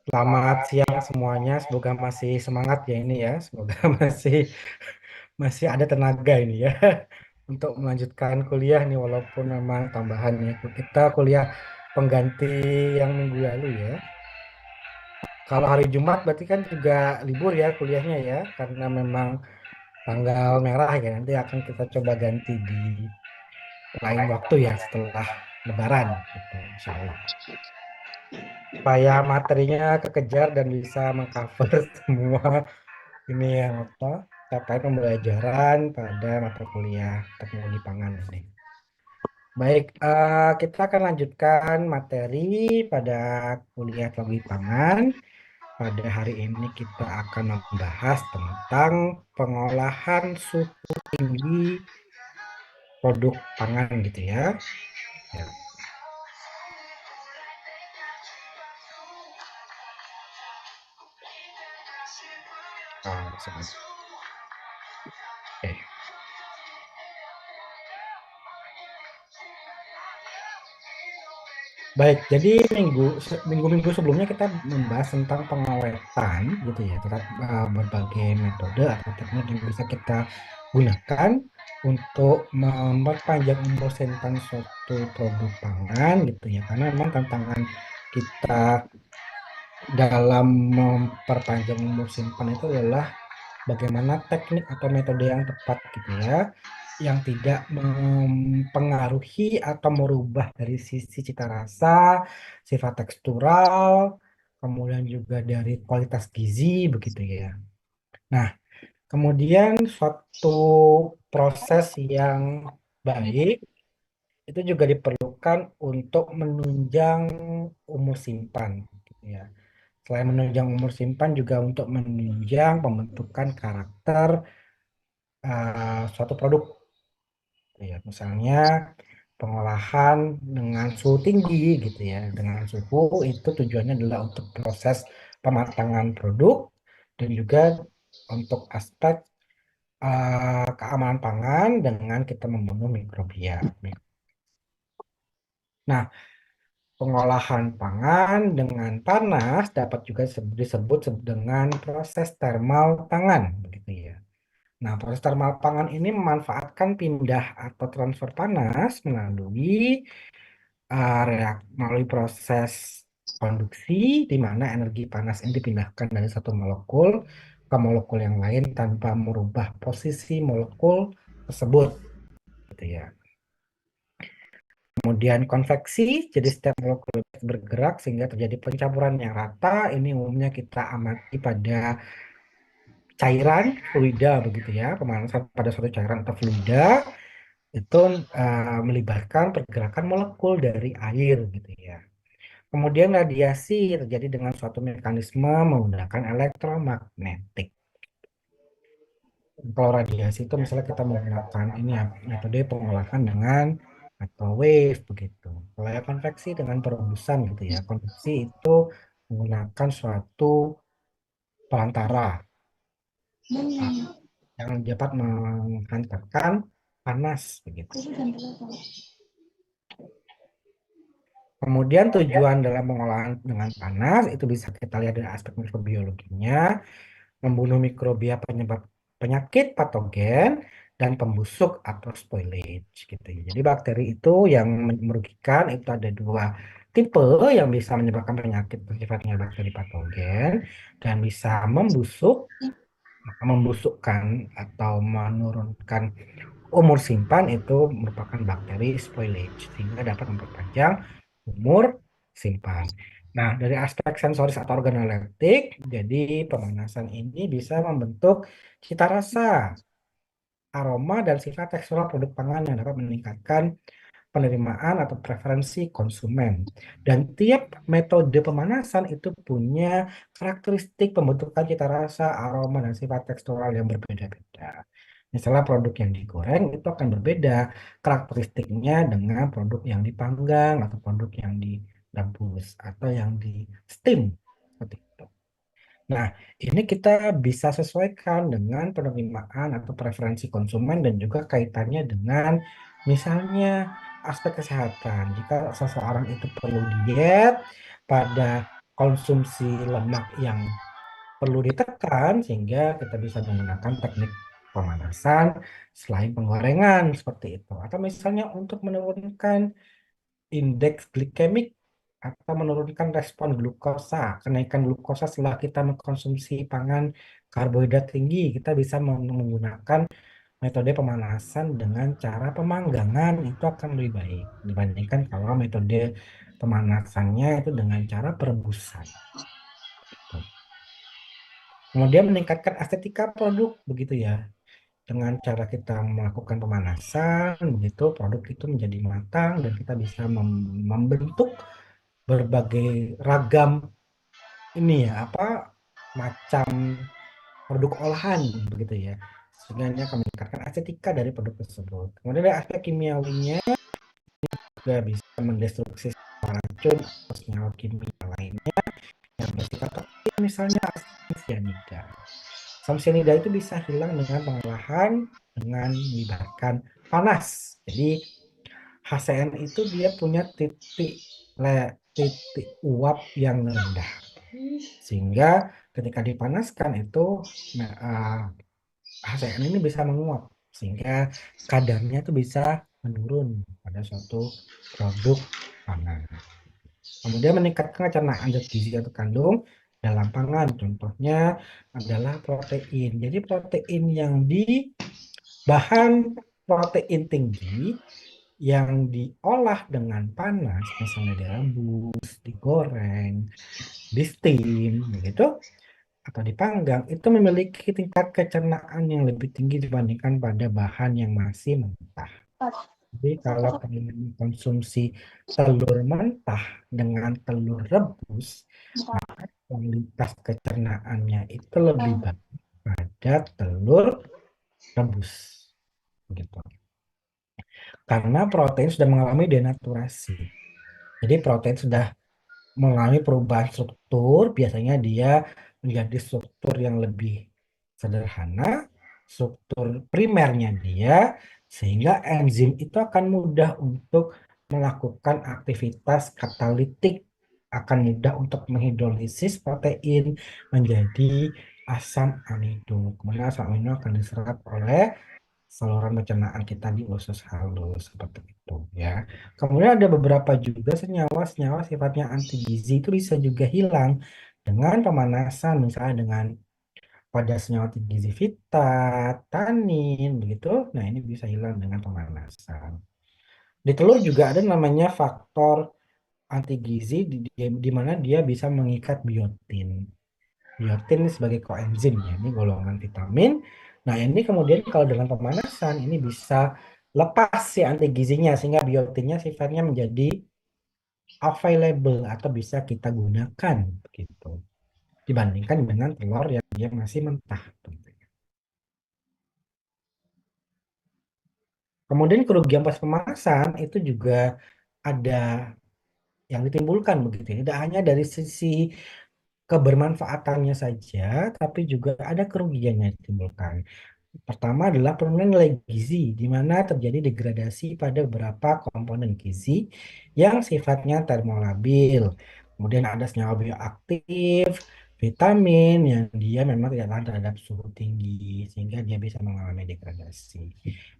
Selamat siang semuanya. Semoga masih semangat ya ini ya. Semoga masih masih ada tenaga ini ya untuk melanjutkan kuliah nih walaupun memang tambahan ya. Kita kuliah pengganti yang minggu lalu ya. Kalau hari Jumat berarti kan juga libur ya kuliahnya ya karena memang tanggal merah ya. Nanti akan kita coba ganti di lain waktu ya setelah Lebaran gitu, insya Allah. Supaya materinya kekejar dan bisa mengcover semua ini yang apa terkait pembelajaran pada mata kuliah teknologi pangan ini. Baik, kita akan lanjutkan materi pada kuliah teknologi pangan. Pada hari ini kita akan membahas tentang pengolahan suhu tinggi produk pangan gitu ya. Ya, sebentar. Oke. Baik, jadi minggu-minggu sebelumnya kita membahas tentang pengawetan gitu ya, terhadap berbagai metode atau teknik yang bisa kita gunakan untuk memperpanjang umur simpan suatu produk pangan gitu ya. Karena memang tantangan kita dalam memperpanjang umur simpan itu adalah bagaimana teknik atau metode yang tepat gitu ya, yang tidak mempengaruhi atau merubah dari sisi cita rasa, sifat tekstural, kemudian juga dari kualitas gizi begitu ya. Nah, kemudian suatu proses yang baik itu juga diperlukan untuk menunjang umur simpan gitu ya. Selain menunjang umur simpan juga untuk menunjang pembentukan karakter suatu produk. Ya, misalnya pengolahan dengan suhu tinggi gitu ya. Dengan suhu itu tujuannya adalah untuk proses pematangan produk dan juga untuk aspek keamanan pangan dengan kita membunuh mikrobia. Nah, pengolahan pangan dengan panas dapat juga disebut dengan proses termal pangan begitu ya. Nah, proses termal pangan ini memanfaatkan pindah atau transfer panas melalui proses konduksi di mana energi panas ini dipindahkan dari satu molekul ke molekul yang lain tanpa merubah posisi molekul tersebut gitu ya. Kemudian konveksi, jadi setiap molekul bergerak sehingga terjadi pencampuran yang rata. Ini umumnya kita amati pada cairan fluida begitu ya, pemanasan pada suatu cairan atau fluida itu melibatkan pergerakan molekul dari air gitu ya. Kemudian radiasi terjadi dengan suatu mekanisme menggunakan elektromagnetik. Kalau radiasi itu misalnya kita menggunakan ini ya, metode pengolahan dengan microwave begitu. Kalau ya konveksi dengan perebusan gitu ya. Konveksi itu menggunakan suatu perantara ah, yang dapat menghantarkan panas begitu. Kemudian tujuan dalam pengolahan dengan panas itu bisa kita lihat dari aspek mikrobiologinya, membunuh mikrobia penyebab penyakit patogen dan pembusuk atau spoilage gitu ya. Jadi bakteri itu yang merugikan itu ada dua tipe yang bisa menyebabkan penyakit sifatnya bakteri patogen dan bisa membusuk, membusukkan atau menurunkan umur simpan itu merupakan bakteri spoilage sehingga dapat memperpanjang umur simpan. Nah, dari aspek sensoris atau organoleptik, jadi pemanasan ini bisa membentuk cita rasa, aroma, dan sifat tekstural produk pangan yang dapat meningkatkan penerimaan atau preferensi konsumen. Dan tiap metode pemanasan itu punya karakteristik pembentukan cita rasa, aroma, dan sifat tekstural yang berbeda-beda. Misalnya produk yang digoreng itu akan berbeda karakteristiknya dengan produk yang dipanggang atau produk yang direbus atau yang di steam seperti itu. Nah, ini kita bisa sesuaikan dengan penerimaan atau preferensi konsumen dan juga kaitannya dengan misalnya aspek kesehatan. Jika seseorang itu perlu diet pada konsumsi lemak yang perlu ditekan sehingga kita bisa menggunakan teknik pemanasan selain penggorengan seperti itu. Atau misalnya untuk menurunkan indeks glikemik atau menurunkan respon glukosa, kenaikan glukosa setelah kita mengkonsumsi pangan karbohidrat tinggi, kita bisa menggunakan metode pemanasan dengan cara pemanggangan itu akan lebih baik dibandingkan kalau metode pemanasannya itu dengan cara perebusan. Kemudian meningkatkan estetika produk begitu ya. Dengan cara kita melakukan pemanasan, begitu produk itu menjadi matang dan kita bisa membentuk berbagai ragam ini ya apa macam produk olahan begitu ya. Sehingga ini akan meningkatkan estetika dari produk tersebut. Kemudian dari aspek kimiawinya juga bisa mendestruksi racun atau senyawa kimia lainnya yang bersifat toksik misalnya asam cyanida. Asam cyanida itu bisa hilang dengan pengolahan dengan melibatkan panas. Jadi HCN itu dia punya titik uap yang rendah. Sehingga ketika dipanaskan itu nah, HCN ini bisa menguap sehingga kadarnya itu bisa menurun pada suatu produk pangan. Kemudian meningkatkan kecernaan zat gizi yang terkandung dalam pangan. Contohnya adalah protein. Jadi protein yang di bahan protein tinggi yang diolah dengan panas, misalnya direbus, digoreng, di steam, begitu, atau dipanggang, itu memiliki tingkat kecernaan yang lebih tinggi dibandingkan pada bahan yang masih mentah. Jadi kalau kalian konsumsi telur mentah dengan telur rebus, maka kualitas kecernaannya itu lebih baik pada telur rebus. Begitu. Karena protein sudah mengalami denaturasi. Jadi protein sudah mengalami perubahan struktur, biasanya dia menjadi struktur yang lebih sederhana, struktur primernya dia, sehingga enzim itu akan mudah untuk melakukan aktivitas katalitik, akan mudah untuk menghidrolisis protein menjadi asam amino. Kemudian asam amino akan diserap oleh saluran pencernaan kita di usus halus seperti itu ya. Kemudian ada beberapa juga senyawa-senyawa sifatnya anti gizi itu bisa juga hilang dengan pemanasan, misalnya dengan pada senyawa anti gizi vita, tanin, begitu. Nah, ini bisa hilang dengan pemanasan. Di telur juga ada namanya faktor anti gizi di mana dia bisa mengikat biotin. Biotin sebagai koenzim ya, ini golongan vitamin. Nah, ini kemudian kalau dengan pemanasan ini bisa lepas si anti gizinya sehingga biotinnya sifatnya menjadi available atau bisa kita gunakan begitu. Dibandingkan dengan telur yang dia masih mentah tentunya. Kemudian kerugian pas pemanasan itu juga ada yang ditimbulkan begitu ya. Tidak hanya dari sisi kebermanfaatannya saja, tapi juga ada kerugian yang ditimbulkan. Pertama adalah penurunan nilai gizi, di mana terjadi degradasi pada beberapa komponen gizi yang sifatnya termolabil. Kemudian ada senyawa bioaktif, vitamin yang dia memang tidak tahan terhadap suhu tinggi, sehingga dia bisa mengalami degradasi.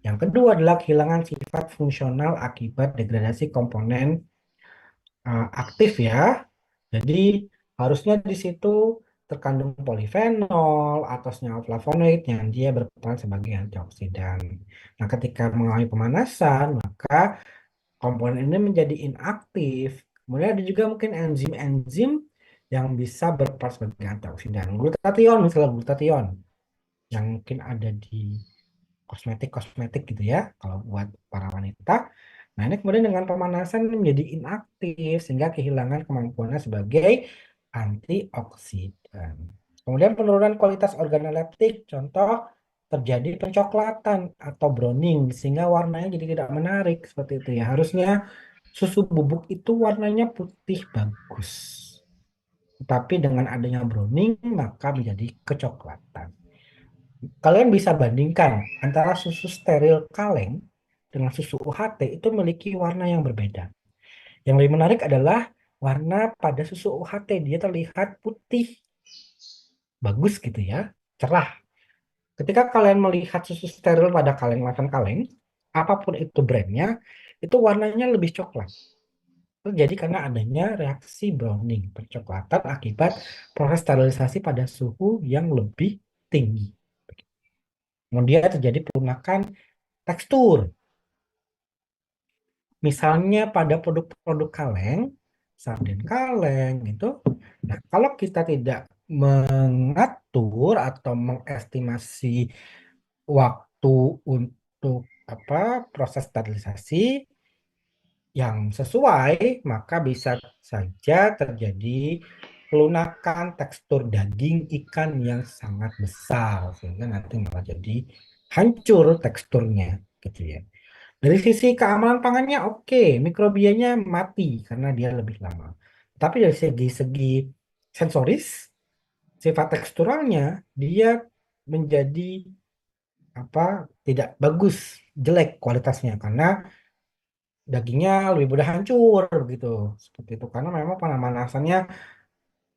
Yang kedua adalah kehilangan sifat fungsional akibat degradasi komponen aktif ya. Jadi harusnya di situ terkandung polifenol atau senyawa flavonoid yang dia berperan sebagai antioksidan. Nah, ketika mengalami pemanasan, maka komponen ini menjadi inaktif. Kemudian ada juga mungkin enzim-enzim yang bisa berperan sebagai antioksidan. Glutathione, misalnya glutathione, yang mungkin ada di kosmetik-kosmetik gitu ya, kalau buat para wanita. Nah, ini kemudian dengan pemanasan menjadi inaktif sehingga kehilangan kemampuannya sebagai antioksidan. Kemudian penurunan kualitas organoleptik, contoh terjadi pencoklatan atau browning sehingga warnanya jadi tidak menarik seperti itu ya. Harusnya susu bubuk itu warnanya putih bagus. Tetapi dengan adanya browning maka menjadi kecoklatan. Kalian bisa bandingkan antara susu steril kaleng dengan susu UHT itu memiliki warna yang berbeda. Yang lebih menarik adalah warna pada susu UHT. Dia terlihat putih, bagus gitu ya, cerah. Ketika kalian melihat susu steril pada kaleng-kaleng, apapun itu brandnya, itu warnanya lebih coklat. Terjadi karena adanya reaksi browning, percoklatan akibat proses sterilisasi pada suhu yang lebih tinggi. Kemudian terjadi perunakan tekstur. Misalnya pada produk-produk kaleng, sarden kaleng itu, nah kalau kita tidak mengatur atau mengestimasi waktu untuk apa proses sterilisasi yang sesuai, maka bisa saja terjadi pelunakan tekstur daging ikan yang sangat besar sehingga nanti malah jadi hancur teksturnya gitu ya. Dari sisi keamanan pangannya oke, mikrobianya mati karena dia lebih lama. Tapi dari segi-segi sensoris, sifat teksturalnya dia menjadi apa tidak bagus, jelek kualitasnya karena dagingnya lebih mudah hancur gitu. Seperti itu karena memang pemanasannya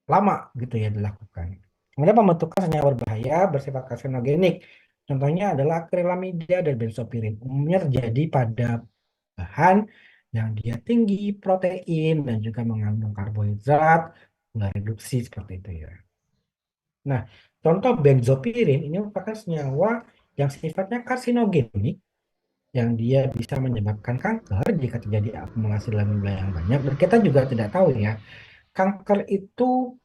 lama gitu ya dilakukan. Kemudian pembentukan senyawa berbahaya bersifat karsinogenik. Contohnya adalah akrilamida dan benzopirin. Umumnya terjadi pada bahan yang dia tinggi protein dan juga mengandung karbohidrat, gula reduksi seperti itu ya. Nah, contoh benzopirin ini merupakan senyawa yang sifatnya karsinogenik yang dia bisa menyebabkan kanker jika terjadi akumulasi dalam jumlah yang banyak. Dan kita juga tidak tahu ya, kanker itu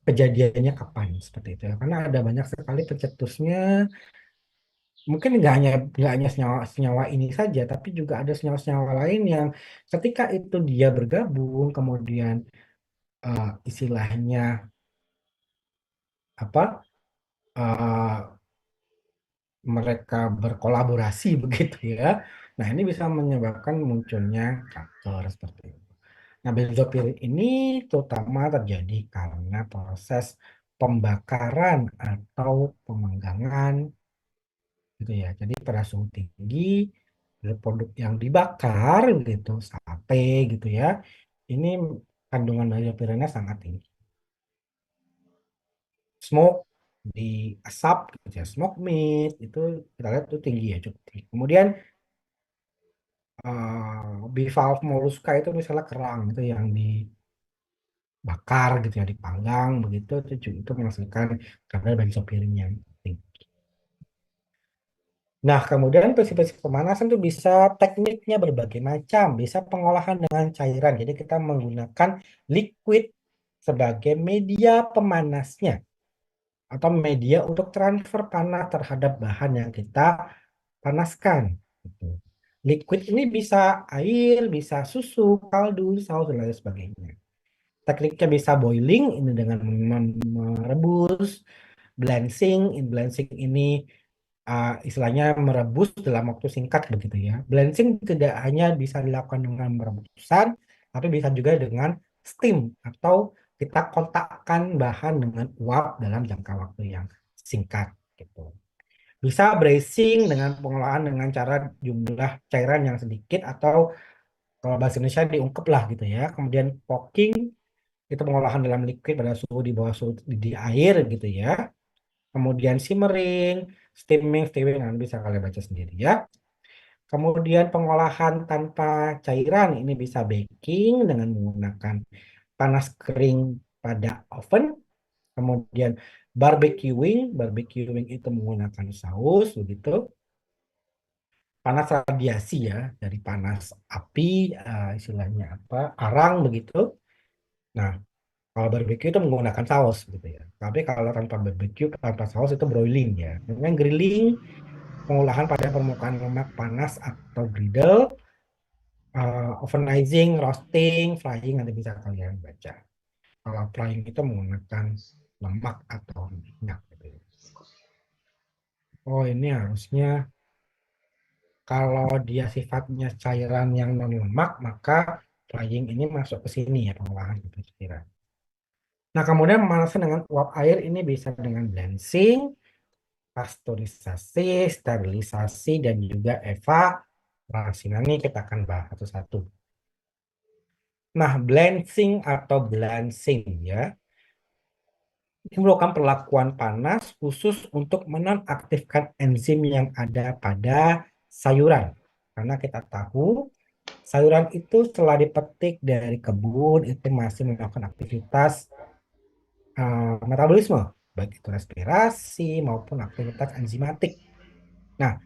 kejadiannya kapan seperti itu ya. Karena ada banyak sekali pencetusnya. Mungkin nggak hanya senyawa senyawa ini saja, tapi juga ada senyawa-senyawa lain yang ketika itu dia bergabung, kemudian istilahnya apa mereka berkolaborasi begitu ya. Nah ini bisa menyebabkan munculnya kanker seperti itu. Nah benzopirin ini terutama terjadi karena proses pembakaran atau pemanggangan gitu ya. Jadi pada suhu tinggi produk yang dibakar gitu, sate gitu ya. Ini kandungan benzopirinnya sangat tinggi. Smoke di asap gitu ya, smoke meat itu kita lihat itu tinggi ya cukup tinggi. Kemudian bivalve mollusca itu misalnya kerang itu yang dibakar gitu ya, dipanggang begitu itu menghasilkan kadar benzopirin yang tinggi. Nah, kemudian prinsip-prinsip pemanasan itu bisa tekniknya berbagai macam, bisa pengolahan dengan cairan. Jadi kita menggunakan liquid sebagai media pemanasnya atau media untuk transfer panas terhadap bahan yang kita panaskan. Gitu. Liquid ini bisa air, bisa susu, kaldu, saus, dan lain sebagainya. Tekniknya bisa boiling, ini dengan merebus, blanching ini istilahnya merebus dalam waktu singkat begitu ya. Blanching tidak hanya bisa dilakukan dengan perebusan, tapi bisa juga dengan steam atau kita kontakkan bahan dengan uap dalam jangka waktu yang singkat gitu. Bisa bracing dengan pengolahan dengan cara jumlah cairan yang sedikit atau kalau bahasa Indonesia diungkep lah gitu ya. Kemudian poking itu pengolahan dalam liquid pada suhu di bawah suhu di air gitu ya. Kemudian simmering, steaming nanti bisa kalian baca sendiri ya. Kemudian pengolahan tanpa cairan ini bisa baking dengan menggunakan panas kering pada oven. Kemudian barbecuing itu menggunakan saus begitu. Panas radiasi ya, dari panas api, istilahnya apa, arang begitu. Nah, kalau barbecue itu menggunakan saus gitu ya. Tapi kalau tanpa barbecue, tanpa saus itu broiling ya. Kemudian grilling, pengolahan pada permukaan lemak panas atau griddle, ovenizing, roasting, frying nanti bisa kalian baca. Kalau frying itu menggunakan lemak atau minyak gitu ya. Oh ini harusnya kalau dia sifatnya cairan yang non lemak maka frying ini masuk ke sini ya pengolahan gitu kira. Nah kemudian pemanasan dengan uap air ini bisa dengan blanching, pasteurisasi, sterilisasi dan juga evaporasi. operasi. Nah, ini kita akan bahas satu-satu. Nah, blanching atau blanching ya, ini merupakan perlakuan panas khusus untuk menonaktifkan enzim yang ada pada sayuran. Karena kita tahu sayuran itu setelah dipetik dari kebun itu masih melakukan aktivitas metabolisme, baik itu respirasi maupun aktivitas enzimatik. Nah,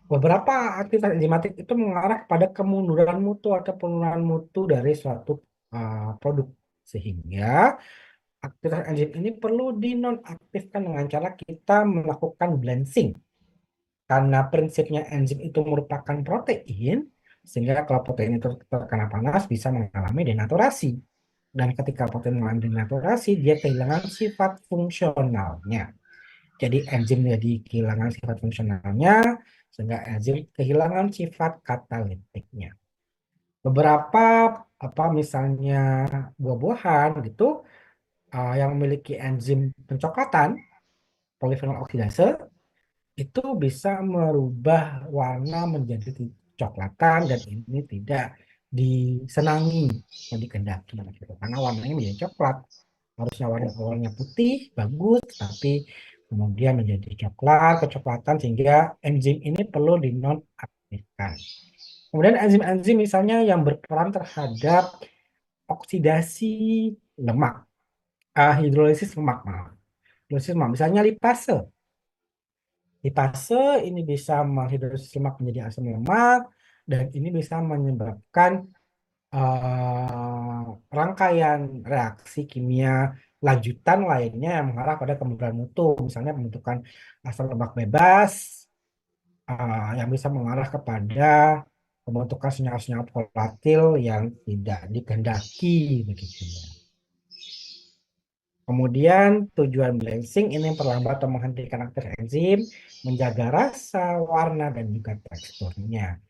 beberapa aktivitas enzimatik itu mengarah pada kemunduran mutu atau penurunan mutu dari suatu produk. Sehingga aktivitas enzim ini perlu dinonaktifkan dengan cara kita melakukan blanching. Karena prinsipnya enzim itu merupakan protein, sehingga kalau protein itu terkena panas bisa mengalami denaturasi. Dan ketika protein mengalami denaturasi, dia kehilangan sifat fungsionalnya. Jadi enzim jadi kehilangan sifat fungsionalnya, sehingga enzim kehilangan sifat katalitiknya. Beberapa misalnya buah-buahan gitu yang memiliki enzim pencoklatan polifenol oksidase itu bisa merubah warna menjadi kecoklatan dan ini tidak disenangi dan dikehendaki gitu. Karena warnanya menjadi coklat. Harusnya warna awalnya putih, bagus, tapi kemudian menjadi coklat, kecoklatan sehingga enzim ini perlu dinonaktifkan. Kemudian enzim-enzim misalnya yang berperan terhadap oksidasi lemak, hidrolisis lemak, maaf. Hidrolisis lemak, misalnya lipase. Lipase ini bisa menghidrolisis lemak menjadi asam lemak dan ini bisa menyebabkan rangkaian reaksi kimia lanjutan lainnya yang mengarah pada kemunduran mutu, misalnya pembentukan asam lemak bebas yang bisa mengarah kepada pembentukan senyawa-senyawa volatil yang tidak dikehendaki begitu ya. Kemudian tujuan blanching ini memperlambat atau menghentikan aktif enzim, menjaga rasa, warna, dan juga teksturnya.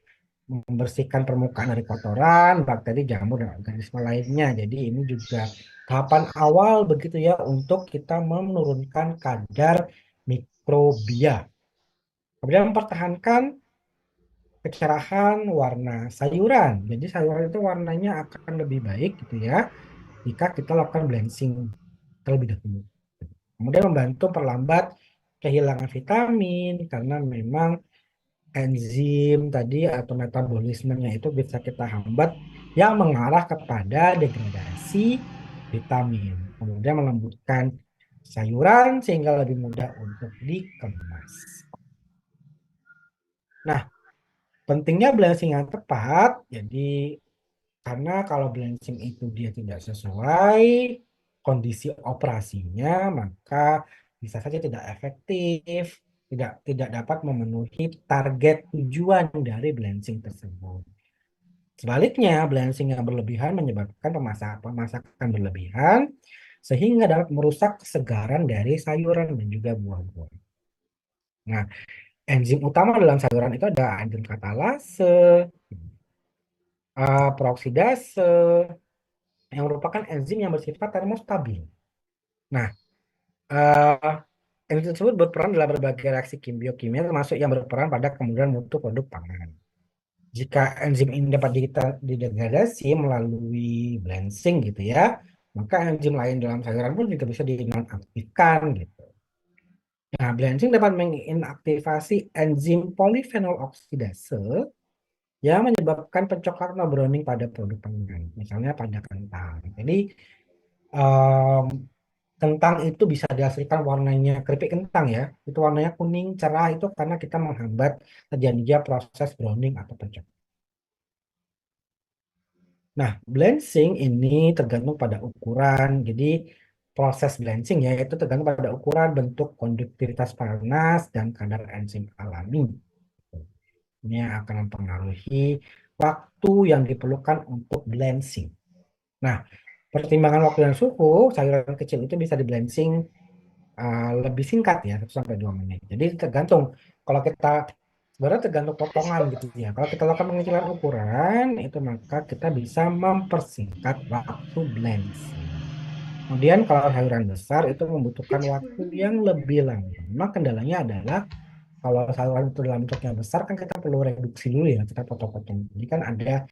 Membersihkan permukaan dari kotoran, bakteri, jamur, dan organisme lainnya. Jadi ini juga tahapan awal begitu ya untuk kita menurunkan kadar mikrobia. Kemudian mempertahankan kecerahan warna sayuran. Jadi sayuran itu warnanya akan lebih baik gitu ya jika kita lakukan blanching terlebih dahulu. Kemudian membantu perlambat kehilangan vitamin karena memang enzim tadi atau metabolismenya itu bisa kita hambat yang mengarah kepada degradasi vitamin. Kemudian melembutkan sayuran sehingga lebih mudah untuk dikemas. Nah, pentingnya blanching yang tepat, jadi karena kalau blanching itu dia tidak sesuai kondisi operasinya, maka bisa saja tidak efektif, tidak dapat memenuhi target tujuan dari blanching tersebut. Sebaliknya, blanching yang berlebihan menyebabkan pemasakan berlebihan sehingga dapat merusak kesegaran dari sayuran dan juga buah-buah. Nah, enzim utama dalam sayuran itu ada enzim katalase, peroksidase, yang merupakan enzim yang bersifat termostabil. Nah, eh, enzim tersebut berperan dalam berbagai reaksi biokimia termasuk yang berperan pada kemunduran mutu produk pangan. Jika enzim ini dapat didegradasi melalui blanching gitu ya, maka enzim lain dalam sayuran pun juga bisa dinonaktifkan gitu. Nah, blanching dapat menginaktivasi enzim polifenol oksidase yang menyebabkan pencoklatan atau browning pada produk pangan, misalnya pada kentang. Jadi, em, kentang itu bisa dihasilkan warnanya keripik kentang ya. Itu warnanya kuning cerah itu karena kita menghambat terjadinya proses browning atau pencoklatan. Nah, blanching ini tergantung pada ukuran. Jadi, proses blanching ya itu tergantung pada ukuran, bentuk, konduktivitas panas, dan kadar enzim alami. Ini yang akan mempengaruhi waktu yang diperlukan untuk blanching. Nah, pertimbangan waktu dan suhu, sayuran kecil itu bisa di blanching lebih singkat ya, 1 sampai 2 menit. Jadi tergantung, kalau kita sebenarnya tergantung potongan gitu ya. Kalau kita lakukan pengecilan ukuran, itu maka kita bisa mempersingkat waktu blanching. Kemudian kalau sayuran besar itu membutuhkan waktu yang lebih lama. Kendalanya adalah Kalau sayuran itu dalam bentuknya besar kan kita perlu reduksi dulu ya, kita potong-potong. Jadi kan ada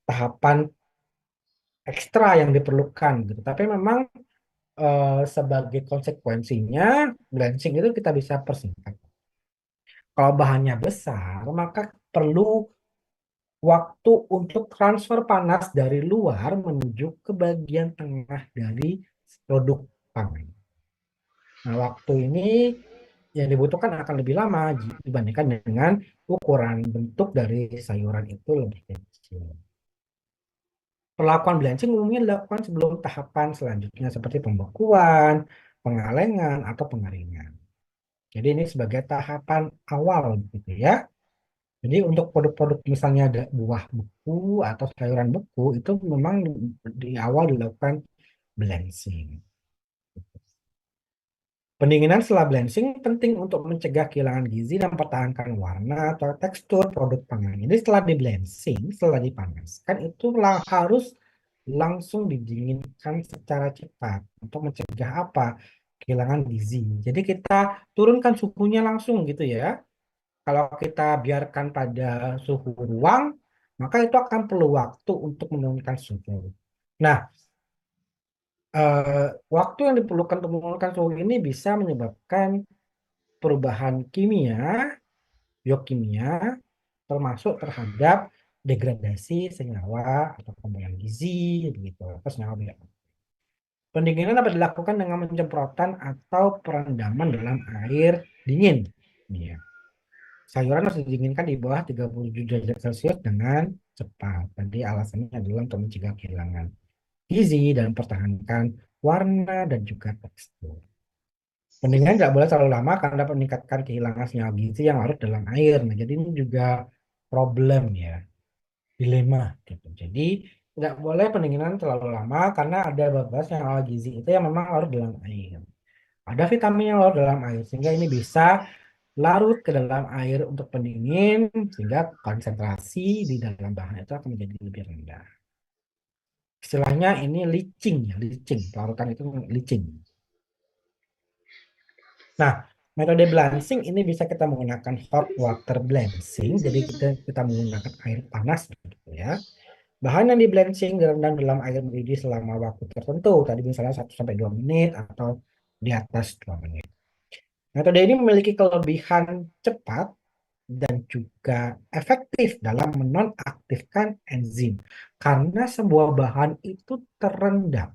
tahapan ekstra yang diperlukan gitu. Tapi memang sebagai konsekuensinya blanching itu kita bisa persingkat. Kalau bahannya besar, maka perlu waktu untuk transfer panas dari luar menuju ke bagian tengah dari produk pangan. Nah, waktu ini yang dibutuhkan akan lebih lama dibandingkan dengan ukuran bentuk dari sayuran itu lebih kecil. Perlakuan blanching umumnya dilakukan sebelum tahapan selanjutnya seperti pembekuan, pengalengan, atau pengeringan. Jadi ini sebagai tahapan awal gitu ya. Jadi untuk produk-produk misalnya ada buah beku atau sayuran beku itu memang di awal dilakukan blanching. Pendinginan setelah blanching penting untuk mencegah kehilangan gizi dan mempertahankan warna atau tekstur produk pangan. Jadi setelah di blanching, setelah dipanaskan itu harus langsung didinginkan secara cepat untuk mencegah apa? Kehilangan gizi. Jadi kita turunkan suhunya langsung gitu ya. Kalau kita biarkan pada suhu ruang, maka itu akan perlu waktu untuk menurunkan suhu. Nah, waktu yang diperlukan untuk menurunkan suhu ini bisa menyebabkan perubahan kimia, biokimia, termasuk terhadap degradasi senyawa atau komponen gizi, gitu, atau senyawa biologis. Pendinginan dapat dilakukan dengan penyemprotan atau perendaman dalam air dingin. Ya. Sayuran harus didinginkan di bawah 37 derajat Celcius dengan cepat. Tadi alasannya adalah untuk mencegah kehilangan gizi dan mempertahankan warna dan juga tekstur. Pendinginan tidak boleh terlalu lama karena dapat meningkatkan kehilangan senyawa gizi yang larut dalam air. Nah, jadi ini juga problem ya, dilema gitu. Jadi tidak boleh pendinginan terlalu lama karena ada beberapa senyawa gizi itu yang memang larut dalam air. Ada vitamin yang larut dalam air sehingga ini bisa larut ke dalam air untuk pendingin sehingga konsentrasi di dalam bahan itu akan menjadi lebih rendah. Istilahnya ini leaching ya, leaching. Pelarutan itu leaching. Nah, metode blanching ini bisa kita menggunakan hot water blanching. Jadi kita menggunakan air panas gitu ya. Bahan yang di blanching direndam dalam air mendidih selama waktu tertentu. Tadi misalnya 1 sampai 2 menit atau di atas 2 menit. Metode ini memiliki kelebihan cepat dan juga efektif dalam menonaktifkan enzim. Karena sebuah bahan itu terendam.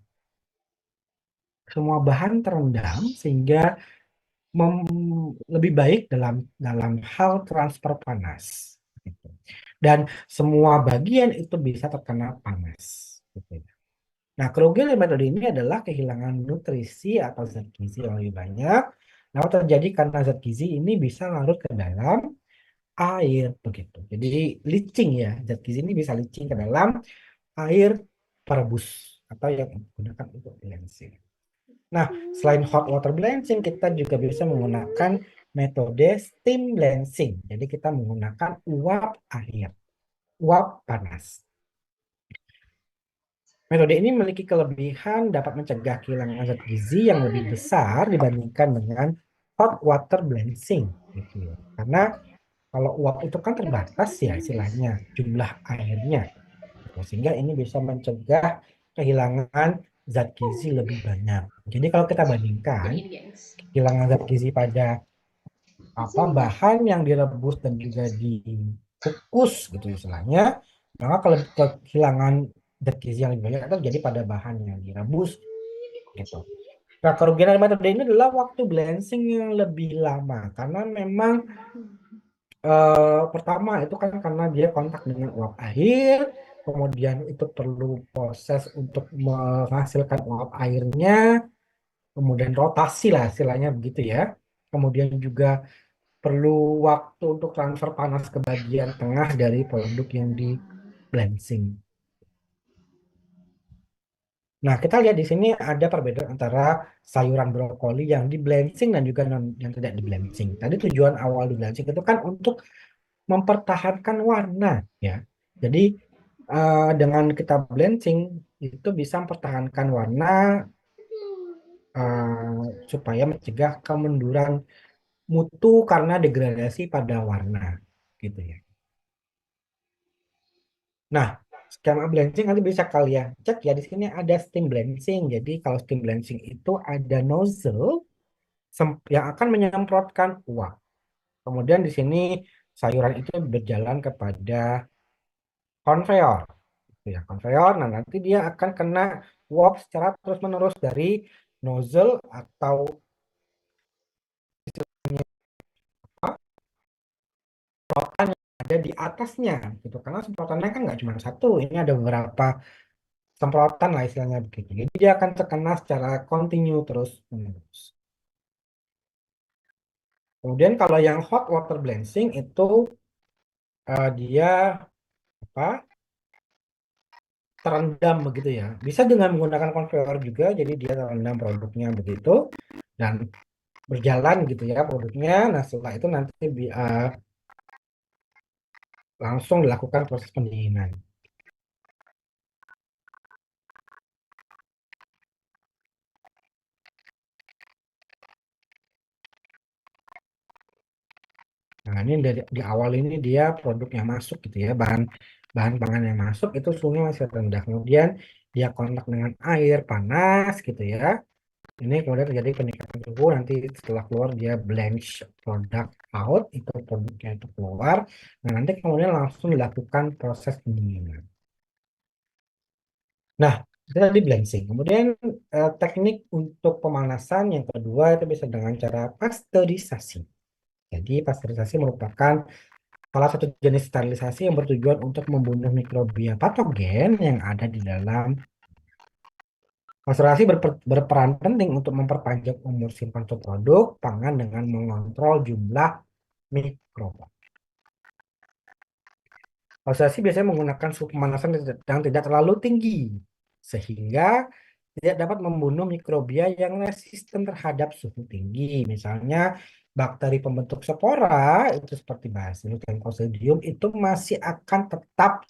Semua bahan terendam sehingga lebih baik dalam dalam hal transfer panas. Gitu. Dan semua bagian itu bisa terkena panas. Gitu. Nah, kerugian dari metode ini adalah kehilangan nutrisi atau zat gizi yang lebih banyak. Nah, terjadi karena zat gizi ini bisa larut ke dalam air begitu. Jadi leaching ya, zat gizi ini bisa leaching ke dalam air perebus atau yang digunakan untuk blanching. Nah, selain hot water blanching, kita juga bisa menggunakan metode steam blanching. Jadi kita menggunakan uap air, uap panas. Metode ini memiliki kelebihan dapat mencegah kehilangan zat gizi yang lebih besar dibandingkan dengan hot water blanching. Gitu ya. Karena kalau uap itu kan terbatas ya istilahnya jumlah airnya. Sehingga ini bisa mencegah kehilangan zat gizi lebih banyak. Jadi kalau kita bandingkan kehilangan zat gizi pada bahan yang direbus dan juga dikukus gitu istilahnya, maka kalau kehilangan zat gizi yang lebih banyak itu terjadi pada bahan yang direbus gitu. Nah, kerugian dari metode ini adalah waktu blanching yang lebih lama karena memang pertama itu kan karena dia kontak dengan uap air, kemudian itu perlu proses untuk menghasilkan uap airnya, kemudian rotasi lah istilahnya begitu ya. Kemudian juga perlu waktu untuk transfer panas ke bagian tengah dari produk yang di blanching. Nah, kita lihat di sini ada perbedaan antara sayuran brokoli yang di blanching dan juga yang tidak di blanching. Tadi tujuan awal di blanching itu kan untuk mempertahankan warna ya. Jadi dengan kita blanching itu bisa mempertahankan warna supaya mencegah kemunduran mutu karena degradasi pada warna gitu ya. Nah, skema blanching nanti bisa kalian cek ya, di sini ada steam blanching. Jadi kalau steam blanching itu ada nozzle yang akan menyemprotkan uap. Kemudian di sini sayuran itu berjalan kepada konveyor, gitu ya, konveyor. Nah, nanti dia akan kena uap secara terus-menerus dari nozzle atau ada di atasnya gitu. Karena semprotannya kan nggak cuma satu, ini ada beberapa semprotan lah istilahnya begitu. Jadi dia akan terkena secara kontinu terus menerus. Kemudian kalau yang hot water blanching itu dia apa, terendam begitu ya. Bisa dengan menggunakan conveyor juga, jadi dia terendam produknya begitu dan berjalan gitu ya produknya. Nah setelah itu nanti langsung dilakukan proses pendinginan. Nah ini di awal ini dia produk yang masuk gitu ya, bahan bahan pangan yang masuk itu suhunya masih rendah. Kemudian dia kontak dengan air panas gitu ya. Ini kemudian terjadi peningkatan suhu, nanti setelah keluar dia blanch produk out, itu produknya itu keluar. Nah, nanti kemudian langsung dilakukan proses pendinginan. Nah, itu tadi blanching. Kemudian teknik untuk pemanasan yang kedua itu bisa dengan cara pasteurisasi. Jadi pasteurisasi merupakan salah satu jenis sterilisasi yang bertujuan untuk membunuh mikrobia patogen yang ada di dalam. Konservasi berperan penting untuk memperpanjang umur simpan suatu produk pangan dengan mengontrol jumlah mikroba. Konservasi biasanya menggunakan suhu pemanasan yang tidak terlalu tinggi, sehingga tidak dapat membunuh mikrobia yang resisten terhadap suhu tinggi. Misalnya bakteri pembentuk spora itu seperti Bacillus dan Clostridium itu masih akan tetap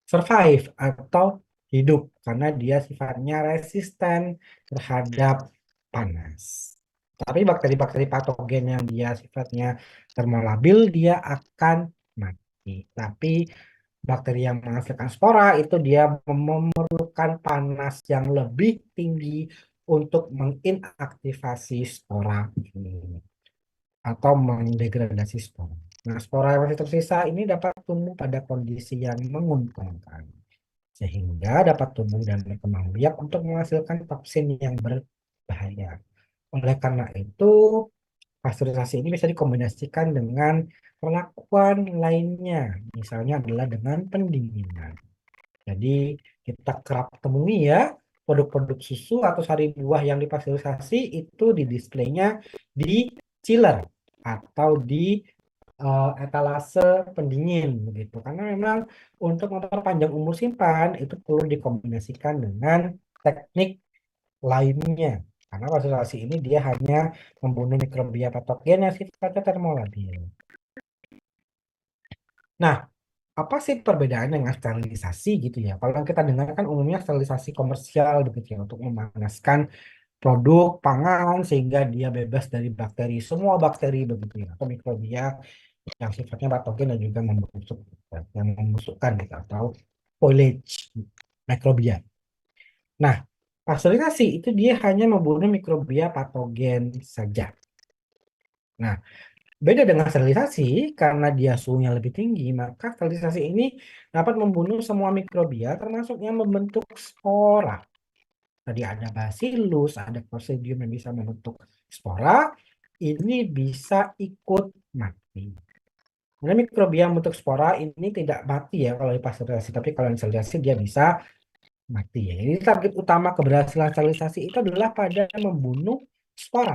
survive atau hidup karena dia sifatnya resisten terhadap panas. Tapi bakteri-bakteri patogen yang dia sifatnya termolabil dia akan mati. Tapi bakteri yang menghasilkan spora itu dia memerlukan panas yang lebih tinggi untuk menginaktivasi spora ini atau mendegradasi spora. Nah, spora yang masih tersisa ini dapat tumbuh pada kondisi yang menguntungkan sehingga dapat tumbuh dan berkembang biak untuk menghasilkan vaksin yang berbahaya. Oleh karena itu, pasteurisasi ini bisa dikombinasikan dengan perlakuan lainnya, misalnya adalah dengan pendinginan. Jadi kita kerap temui ya produk-produk susu atau sari buah yang dipasteurisasi itu di displaynya di chiller atau di etalase pendingin begitu. Karena memang untuk memperpanjang umur simpan itu perlu dikombinasikan dengan teknik lainnya. Karena pasteurisasi ini dia hanya membunuh mikrobia patogen yang sifatnya termolabil. Nah, apa sih perbedaan dengan sterilisasi gitu ya? Kalau kita dengar kan umumnya sterilisasi komersial begitu ya untuk memanaskan produk pangan sehingga dia bebas dari bakteri, semua bakteri begitu ya, atau mikrobia yang sifatnya patogen dan juga membusuk, yang membusukkan gitu atau foliage mikrobia. Nah, pasteurisasi itu dia hanya membunuh mikrobia patogen saja. Nah, beda dengan sterilisasi karena dia suhunya lebih tinggi, maka sterilisasi ini dapat membunuh semua mikrobia termasuk yang membentuk spora. Tadi ada bacillus, ada clostridium yang bisa membentuk spora, ini bisa ikut mati. Kemudian mikrobia yang membentuk spora ini tidak mati ya kalau dipasteurisasi, tapi kalau sterilisasi dia bisa mati ya. Jadi target utama keberhasilan sterilisasi itu adalah pada membunuh spora.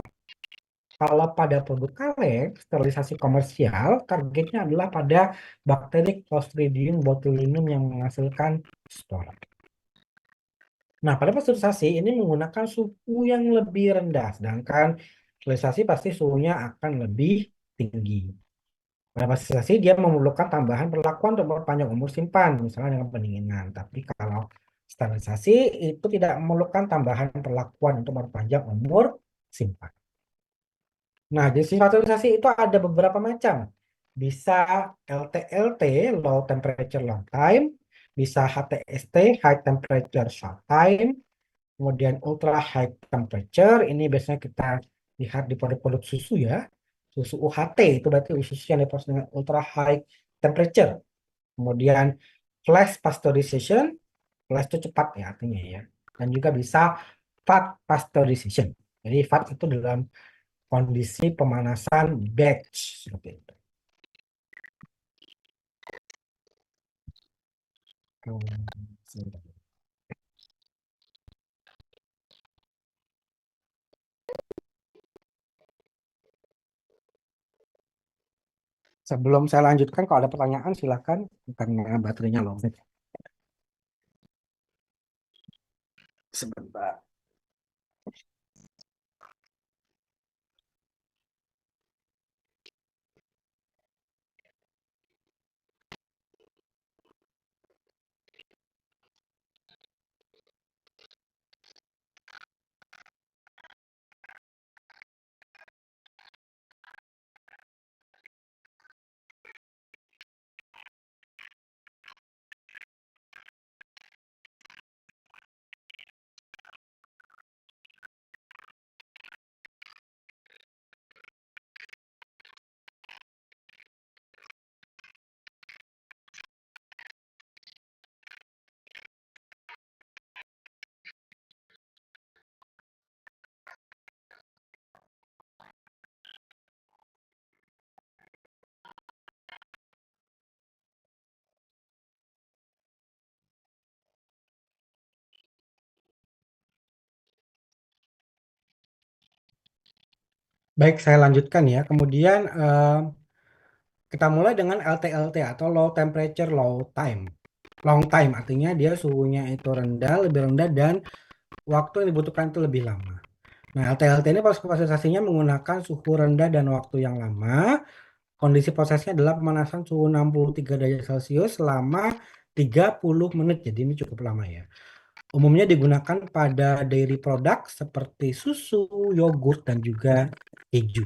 Kalau pada produk kaleng, sterilisasi komersial, targetnya adalah pada bakteri Clostridium botulinum yang menghasilkan spora. Nah, pada pasteurisasi ini menggunakan suhu yang lebih rendah, sedangkan sterilisasi pasti suhunya akan lebih tinggi. Pada pasteurisasi dia memerlukan tambahan perlakuan untuk memperpanjang umur simpan, misalnya dengan pendinginan. Tapi kalau sterilisasi itu tidak memerlukan tambahan perlakuan untuk memperpanjang umur simpan. Nah, jenis faktorisasi itu ada beberapa macam. Bisa LTLT, low temperature long time, bisa HTST, high temperature short time, kemudian ultra high temperature, ini biasanya kita lihat di produk-produk susu ya. Susu UHT itu berarti susu yang diproses dengan ultra high temperature. Kemudian flash pasteurization, flash itu cepat ya artinya ya. Dan juga bisa fat pasteurization. Jadi fat itu dalam kondisi pemanasan batch seperti itu. Sebelum saya lanjutkan, kalau ada pertanyaan silakan karena baterainya low. Sebentar. Baik, saya lanjutkan ya. Kemudian kita mulai dengan LTLT atau low temperature low time. Long time artinya dia suhunya itu rendah, lebih rendah dan waktu yang dibutuhkan itu lebih lama. Nah, LTLT ini proses prosesasinya menggunakan suhu rendah dan waktu yang lama. Kondisi prosesnya adalah pemanasan suhu 63 derajat Celcius selama 30 menit. Jadi ini cukup lama ya. Umumnya digunakan pada dairy product seperti susu, yogurt, dan juga keju.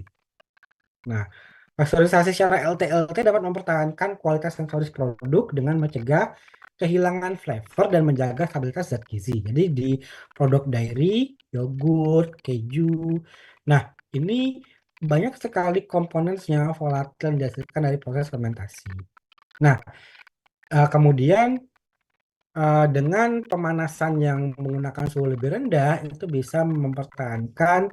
Nah, pasteurisasi secara LTLT dapat mempertahankan kualitas sensoris produk dengan mencegah kehilangan flavor dan menjaga stabilitas zat gizi. Jadi di produk dairy, yogurt, keju. Nah, ini banyak sekali komponen senyawa volatil yang dihasilkan dari proses fermentasi. Nah, kemudian dengan pemanasan yang menggunakan suhu lebih rendah itu bisa mempertahankan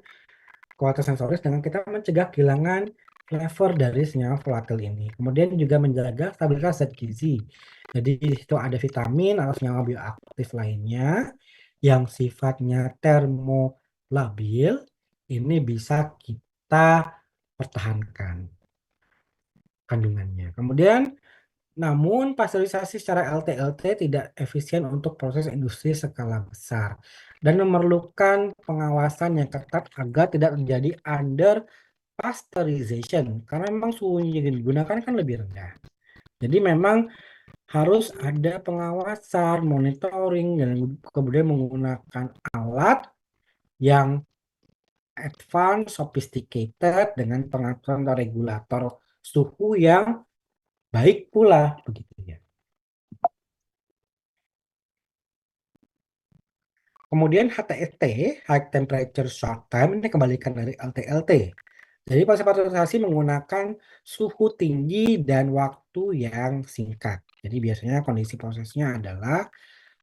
kualitas sensoris dengan kita mencegah kehilangan flavor dari senyawa volatil ini. Kemudian juga menjaga stabilitas zat gizi. Jadi di situ ada vitamin atau senyawa bioaktif lainnya yang sifatnya termolabil. Ini bisa kita pertahankan kandungannya. Kemudian namun, pasteurisasi secara LTLT tidak efisien untuk proses industri skala besar dan memerlukan pengawasan yang ketat agar tidak terjadi under pasteurization karena memang suhu yang digunakan kan lebih rendah. Jadi memang harus ada pengawasan, monitoring, dan kemudian menggunakan alat yang advance, sophisticated dengan pengaturan atau regulator suhu yang baik pula begitu ya. Kemudian HTST, High Temperature Short Time, ini kebalikan dari LTLT. Jadi proses pasteurisasi menggunakan suhu tinggi dan waktu yang singkat. Jadi biasanya kondisi prosesnya adalah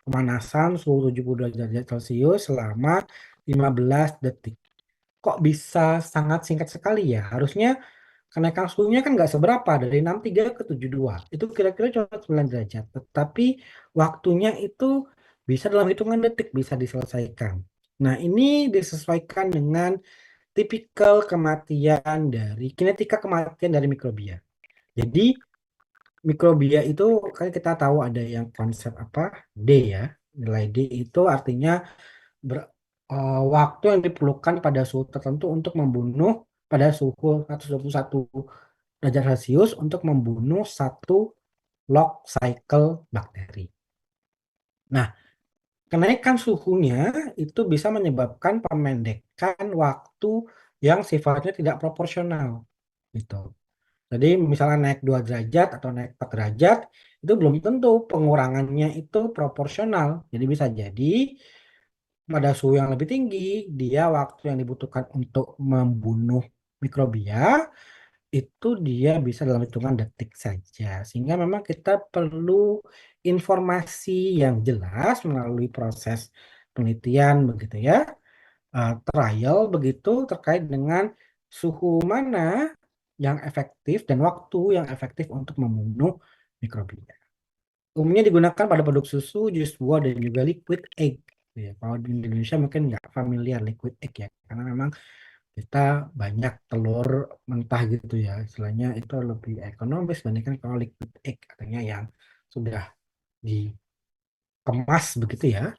pemanasan suhu 70 derajat Celcius selama 15 detik. Kok bisa sangat singkat sekali ya? Harusnya kenaikan suhunya kan nggak seberapa, dari 63 ke 72. Itu kira-kira cuma 9 derajat. Tetapi waktunya itu bisa dalam hitungan detik bisa diselesaikan. Nah, ini disesuaikan dengan tipikal kematian dari kinetika kematian dari mikrobia. Jadi mikrobia itu kan kita tahu ada yang konsep apa D ya. Nilai D itu artinya waktu yang diperlukan pada suhu tertentu untuk membunuh pada suhu 121 derajat Celcius untuk membunuh satu log cycle bakteri. Nah, kenaikan suhunya itu bisa menyebabkan pemendekan waktu yang sifatnya tidak proporsional gitu. Jadi misalnya naik 2 derajat atau naik 4 derajat itu belum tentu pengurangannya itu proporsional. Jadi bisa jadi pada suhu yang lebih tinggi dia waktu yang dibutuhkan untuk membunuh mikrobia itu dia bisa dalam hitungan detik saja. Sehingga memang kita perlu informasi yang jelas melalui proses penelitian begitu ya, trial begitu terkait dengan suhu mana yang efektif dan waktu yang efektif untuk membunuh mikrobia. Umumnya digunakan pada produk susu, jus buah, dan juga liquid egg. Ya, kalau di Indonesia mungkin nggak familiar liquid egg ya, karena memang kita banyak telur mentah gitu ya. Istilahnya itu lebih ekonomis dibandingkan kalau liquid egg, artinya yang sudah dikemas begitu ya.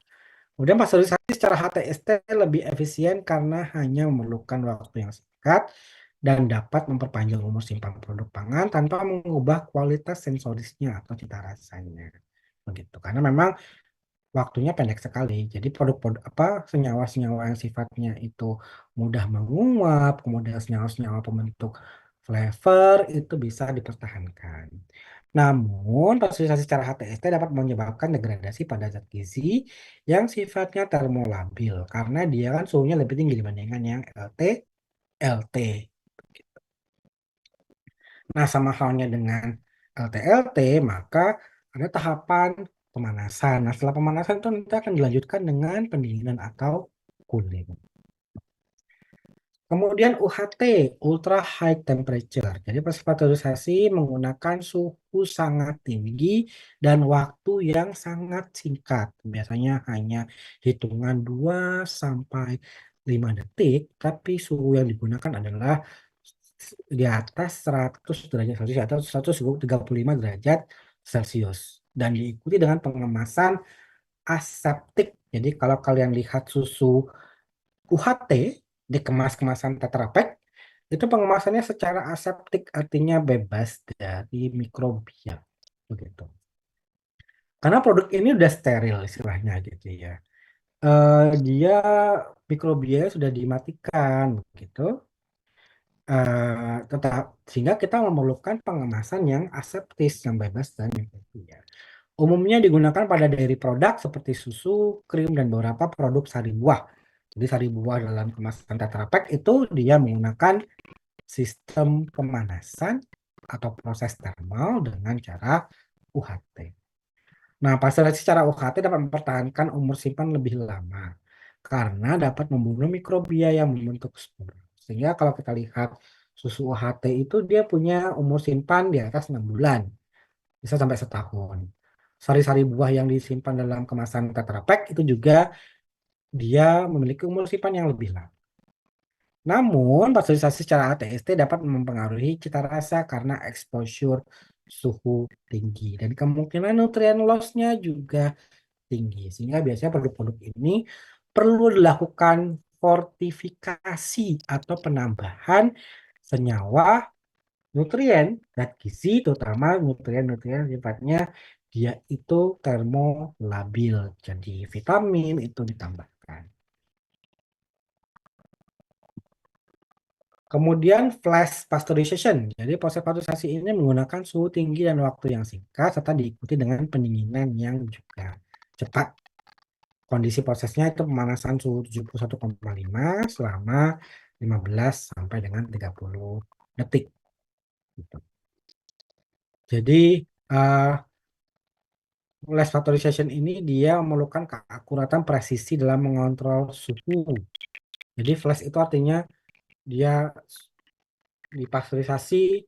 Kemudian pasteurisasi secara HTST lebih efisien karena hanya memerlukan waktu yang singkat dan dapat memperpanjang umur simpan produk pangan tanpa mengubah kualitas sensorisnya atau cita rasanya. Begitu. Karena memang waktunya pendek sekali. Jadi produk-produk apa senyawa-senyawa yang sifatnya itu mudah menguap, kemudian senyawa-senyawa pembentuk flavor itu bisa dipertahankan. Namun, pasteurisasi secara HTST dapat menyebabkan degradasi pada zat gizi yang sifatnya termolabil karena dia kan suhunya lebih tinggi dibandingkan yang LT. Nah, sama halnya dengan LTLT, maka ada tahapan pemanasan. Nah, setelah pemanasan itu nanti akan dilanjutkan dengan pendinginan atau cooling. Kemudian UHT, Ultra High Temperature. Jadi proses pasteurisasi menggunakan suhu sangat tinggi dan waktu yang sangat singkat. Biasanya hanya hitungan 2 sampai 5 detik, tapi suhu yang digunakan adalah di atas 100 derajat Celcius atau 135 derajat Celcius. Dan diikuti dengan pengemasan aseptik. Jadi kalau kalian lihat susu UHT dikemas kemasan Tetra Pak, itu pengemasannya secara aseptik artinya bebas dari mikrobia begitu. Karena produk ini udah steril istilahnya gitu ya. Dia mikrobia sudah dimatikan begitu. Tetap sehingga kita memerlukan pengemasan yang aseptis yang bebas dari mikrobia. Umumnya digunakan pada dairy produk seperti susu, krim, dan beberapa produk sari buah. Jadi sari buah dalam kemasan Tetra Pak itu dia menggunakan sistem pemanasan atau proses thermal dengan cara UHT. Nah, pasteurisasi secara UHT dapat mempertahankan umur simpan lebih lama karena dapat membunuh mikrobia yang membentuk spora. Sehingga kalau kita lihat susu UHT itu dia punya umur simpan di atas 6 bulan, bisa sampai setahun. Sari-sari buah yang disimpan dalam kemasan Tetra Pak itu juga dia memiliki umur simpan yang lebih lama. Namun, pasteurisasi secara ATST dapat mempengaruhi cita rasa karena exposure suhu tinggi dan kemungkinan nutrien loss-nya juga tinggi. Sehingga biasanya produk-produk ini perlu dilakukan fortifikasi atau penambahan senyawa nutrien dan gizi, terutama nutrien-nutrien sifatnya dia itu termolabil. Jadi vitamin itu ditambahkan. Kemudian flash pasteurization. Jadi proses pasteurisasi ini menggunakan suhu tinggi dan waktu yang singkat serta diikuti dengan pendinginan yang juga cepat. Kondisi prosesnya itu pemanasan suhu 71,5 selama 15 sampai dengan 30 detik. Gitu. Jadi flash pasteurization ini dia memerlukan keakuratan presisi dalam mengontrol suhu. Jadi flash itu artinya dia dipasteurisasi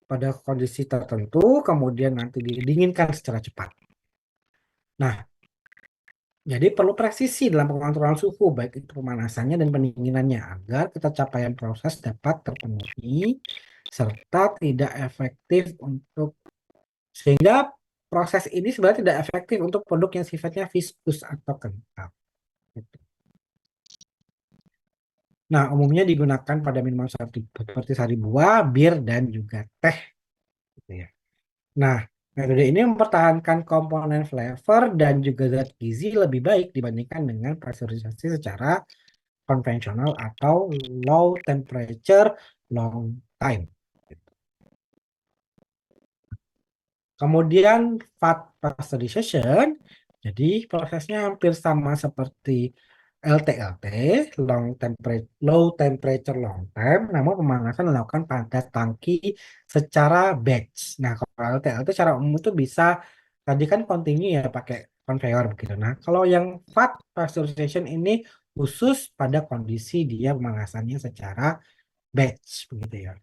pada kondisi tertentu, kemudian nanti didinginkan secara cepat. Nah, jadi perlu presisi dalam pengontrolan suhu, baik itu pemanasannya dan pendinginannya, agar capaian proses dapat terpenuhi, serta tidak efektif untuk, sehingga proses ini sebenarnya tidak efektif untuk produk yang sifatnya viskus atau kental. Gitu. Nah, umumnya digunakan pada minuman seperti sari buah, bir, dan juga teh. Gitu ya. Nah, metode ini mempertahankan komponen flavor dan juga zat gizi lebih baik dibandingkan dengan pasteurisasi secara konvensional atau low temperature long time. Kemudian fat pasteurization, jadi prosesnya hampir sama seperti LTLT, low temperature long time, namun pemanasan dilakukan pada tangki secara batch. Nah, kalau LTLT secara umum itu bisa, tadi kan continue ya pakai conveyor begitu. Nah, kalau yang fat pasteurization ini khusus pada kondisi dia pemanasannya secara batch begitu ya.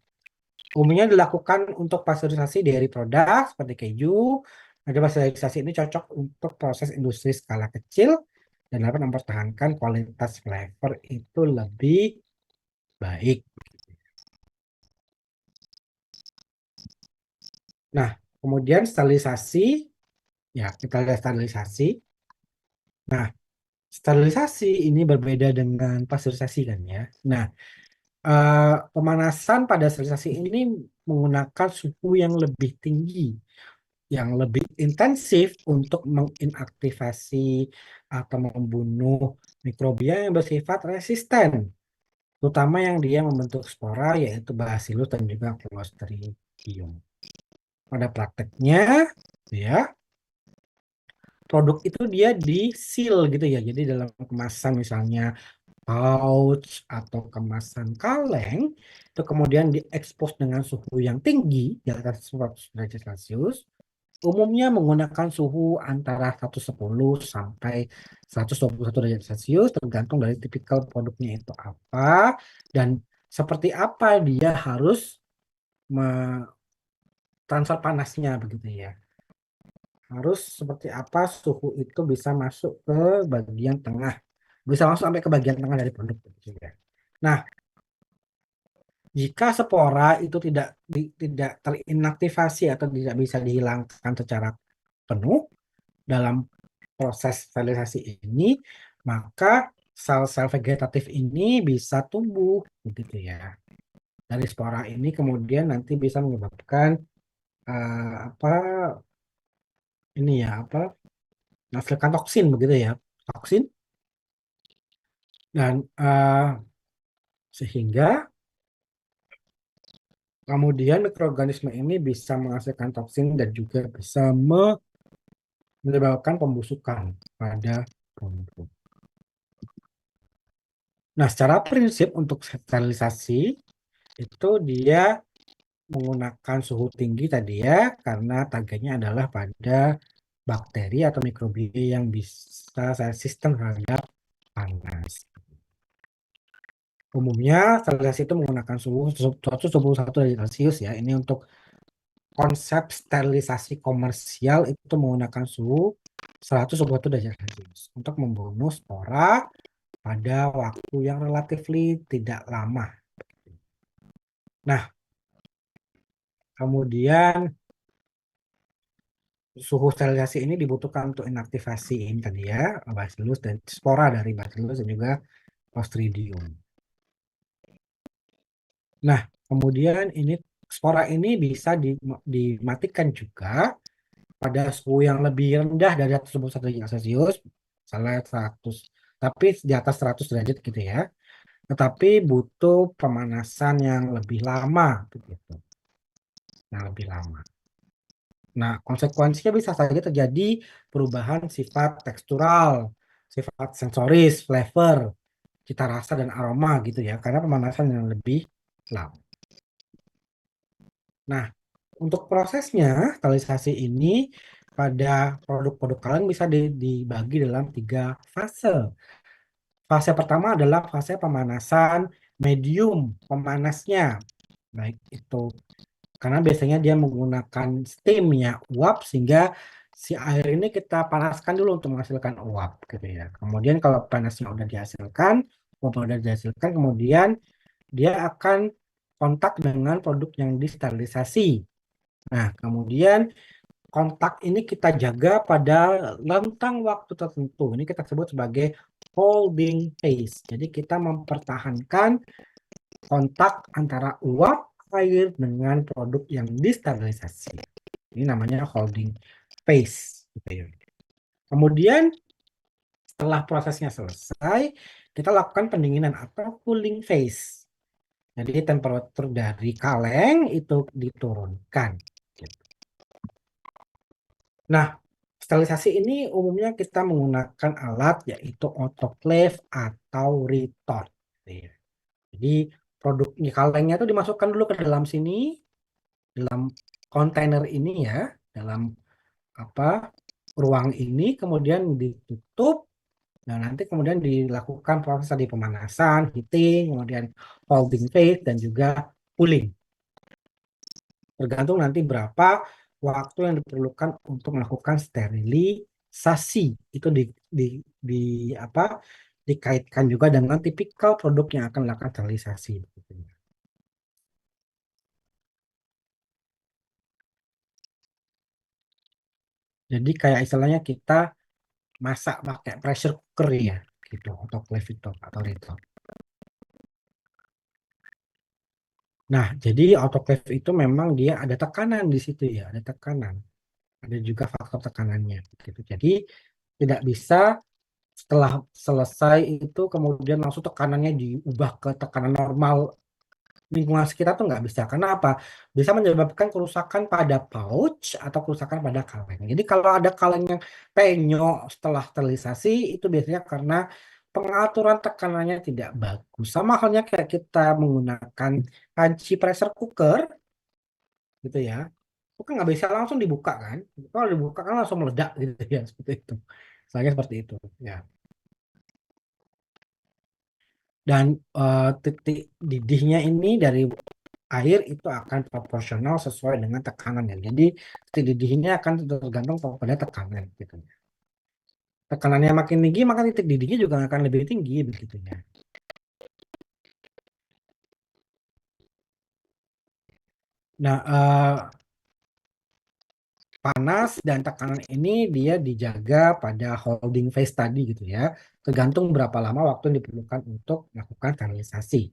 Umumnya dilakukan untuk pasteurisasi dari produk seperti keju. Nah, pasteurisasi ini cocok untuk proses industri skala kecil dan dapat mempertahankan kualitas flavor itu lebih baik. Nah, kemudian sterilisasi, ya kita lihat sterilisasi. Nah, sterilisasi ini berbeda dengan pasteurisasi kan ya. Nah, pemanasan pada sterilisasi ini menggunakan suhu yang lebih tinggi, yang lebih intensif untuk menginaktivasi atau membunuh mikrobia yang bersifat resisten, terutama yang dia membentuk spora yaitu Bacillus dan juga Clostridium. Pada prakteknya, ya, produk itu dia di seal gitu ya. Jadi dalam kemasan misalnya pouch atau kemasan kaleng itu kemudian diekspos dengan suhu yang tinggi di atas 100 derajat Celcius. Umumnya menggunakan suhu antara 110 sampai 121 derajat Celcius tergantung dari tipikal produknya itu apa dan seperti apa dia harus transfer panasnya begitu ya. Harus seperti apa suhu itu bisa masuk ke bagian tengah. Bisa masuk sampai ke bagian tengah dari produk begitu ya. Nah, jika spora itu tidak terinaktivasi atau tidak bisa dihilangkan secara penuh dalam proses sterilisasi ini, maka sel-sel vegetatif ini bisa tumbuh, begitu ya. Dari spora ini kemudian nanti bisa menyebabkan apa ini ya apa menghasilkan toksin, begitu ya, toksin dan sehingga kemudian mikroorganisme ini bisa menghasilkan toksin dan juga bisa menyebabkan pembusukan pada produk. Nah, secara prinsip untuk sterilisasi itu dia menggunakan suhu tinggi tadi ya, karena targetnya adalah pada bakteri atau mikrobia yang bisa resisten terhadap panas. Umumnya sterilisasi itu menggunakan suhu 121 derajat Celcius ya. Ini untuk konsep sterilisasi komersial itu menggunakan suhu 121 derajat Celcius untuk membunuh spora pada waktu yang relatif tidak lama. Nah, kemudian suhu sterilisasi ini dibutuhkan untuk inaktivasi ini tadi ya, Bacillus dan spora dari Bacillus dan juga Clostridium. Nah, kemudian ini spora ini bisa dimatikan juga pada suhu yang lebih rendah dari 121 derajat Celcius, misalnya 100, tapi di atas 100 derajat gitu ya. Tetapi butuh pemanasan yang lebih lama begitu. Nah, lebih lama. Nah, konsekuensinya bisa saja terjadi perubahan sifat tekstural, sifat sensoris, flavor, cita rasa dan aroma gitu ya, karena pemanasan yang lebih lama. Nah, untuk prosesnya, sterilisasi ini pada produk-produk kaleng bisa dibagi dalam 3 fase. Fase pertama adalah fase pemanasan medium, pemanasnya. Baik itu karena biasanya dia menggunakan steam ya, uap, sehingga si air ini kita panaskan dulu untuk menghasilkan uap gitu ya. Kemudian kalau panasnya udah dihasilkan, uap udah dihasilkan, kemudian dia akan kontak dengan produk yang disterilisasi. Nah, kemudian kontak ini kita jaga pada rentang waktu tertentu. Ini kita sebut sebagai holding phase. Jadi kita mempertahankan kontak antara uap air dengan produk yang disterilisasi. Ini namanya holding phase. Gitu ya. Kemudian setelah prosesnya selesai, kita lakukan pendinginan atau cooling phase. Jadi temperatur dari kaleng itu diturunkan. Gitu. Nah, sterilisasi ini umumnya kita menggunakan alat yaitu autoclave atau retort. Gitu ya. Jadi produknya kalengnya itu dimasukkan dulu ke dalam sini, dalam kontainer ini ya, dalam apa ruang ini, kemudian ditutup. Nah, nanti kemudian dilakukan proses tadi pemanasan, heating, kemudian holding phase, dan juga cooling. Tergantung nanti berapa waktu yang diperlukan untuk melakukan sterilisasi. Itu di apa dikaitkan juga dengan tipikal produk yang akan dilakukan sterilisasi. Jadi kayak istilahnya kita masak pakai pressure cooker ya, gitu, autoclave itu atau itu. Nah, jadi autoclave itu memang dia ada tekanan di situ ya, ada tekanan. Ada juga faktor tekanannya gitu. Jadi tidak bisa setelah selesai itu kemudian langsung tekanannya diubah ke tekanan normal lingkungan sekitar tuh nggak bisa. Karena apa? Bisa menyebabkan kerusakan pada pouch atau kerusakan pada kaleng. Jadi kalau ada kaleng yang penyok setelah sterilisasi itu biasanya karena pengaturan tekanannya tidak bagus. Sama halnya kayak kita menggunakan panci pressure cooker gitu ya. Itu kan nggak bisa langsung dibuka kan. Kalau dibuka kan langsung meledak gitu ya seperti itu. Saya seperti itu ya. Dan titik didihnya ini dari air itu akan proporsional sesuai dengan tekanannya. Jadi titik didihnya akan tergantung pada tekanan gitu. Tekanannya makin tinggi maka titik didihnya juga akan lebih tinggi begitu ya. Nah, panas dan tekanan ini dia dijaga pada holding phase tadi gitu ya. Tergantung berapa lama waktu yang diperlukan untuk melakukan sterilisasi.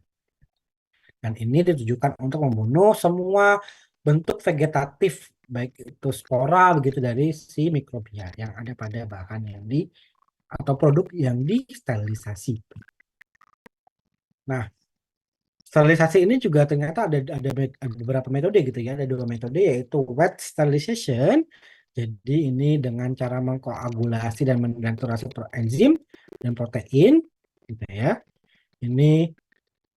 Dan ini ditujukan untuk membunuh semua bentuk vegetatif, baik itu spora begitu dari si mikrobia yang ada pada bahan yang atau produk yang disterilisasi. Nah, sterilisasi ini juga ternyata ada beberapa metode gitu ya. Ada dua metode yaitu wet sterilization. Jadi ini dengan cara mengkoagulasi dan mendenaturasi enzim dan protein gitu ya. Ini